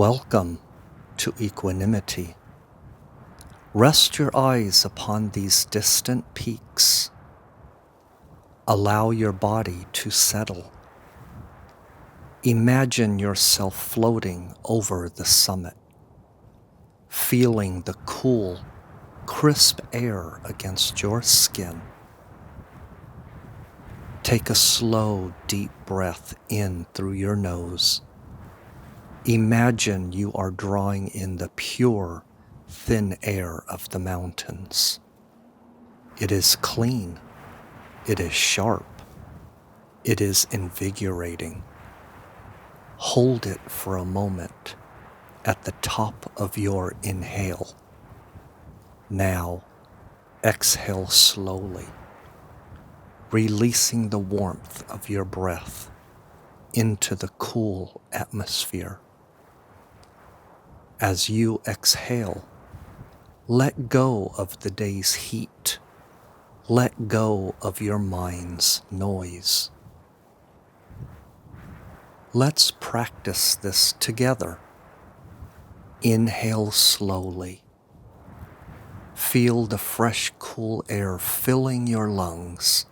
Welcome to Equanimity. Rest your eyes upon these distant peaks. Allow your body to settle. Imagine yourself floating over the summit, feeling the cool, crisp air against your skin. Take a slow, deep breath in through your nose. Imagine you are drawing in the pure, thin air of the mountains. It is clean. It is sharp. It is invigorating. Hold it for a moment at the top of your inhale. Now, exhale slowly, releasing the warmth of your breath into the cool atmosphere. As you exhale, let go of the day's heat. Let go of your mind's noise. Let's practice this together. Inhale slowly. Feel the fresh, cool air filling your lungs,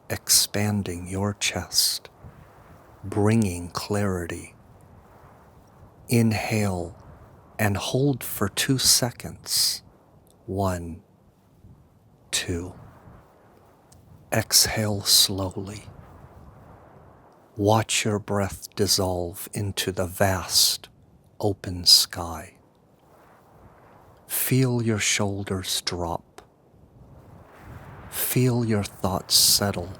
expanding your chest, bringing clarity. Inhale and hold for 2 seconds. 1, 2. Exhale slowly. Watch your breath dissolve into the vast, open sky. Feel your shoulders drop. Feel your thoughts settle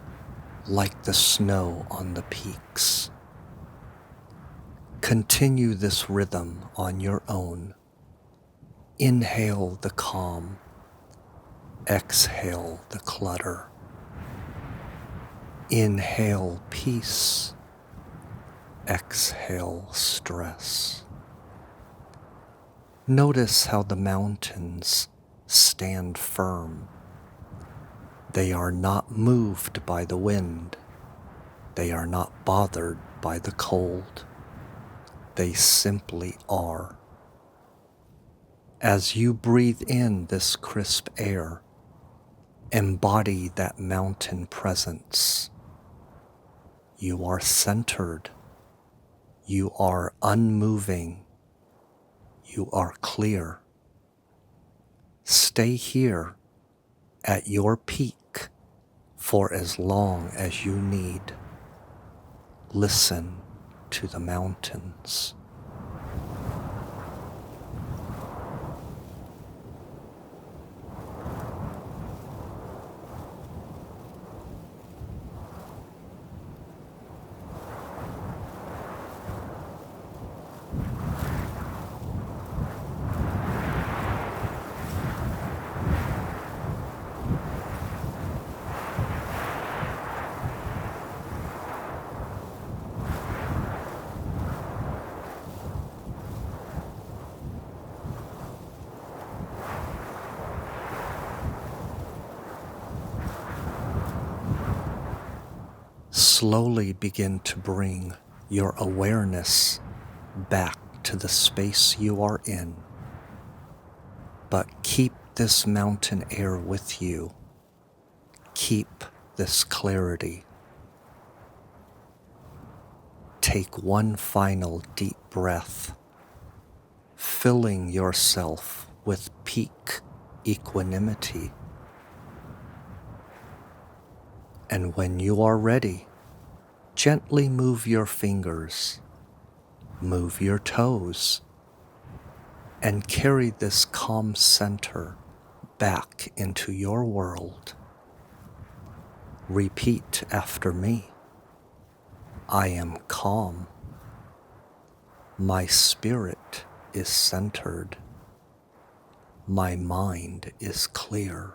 like the snow on the peaks. Continue this rhythm on your own. Inhale the calm. Exhale the clutter. Inhale peace. Exhale stress. Notice how the mountains stand firm. They are not moved by the wind. They are not bothered by the cold. They simply are. As you breathe in this crisp air, embody that mountain presence. You are centered. You are unmoving. You are clear. Stay here at your peak for as long as you need. Listen to the mountains. Slowly begin to bring your awareness back to the space you are in. But keep this mountain air with you. Keep this clarity. Take one final deep breath, filling yourself with peak equanimity. And when you are ready, gently move your fingers, move your toes, and carry this calm center back into your world. Repeat after me. I am calm. My spirit is centered. My mind is clear.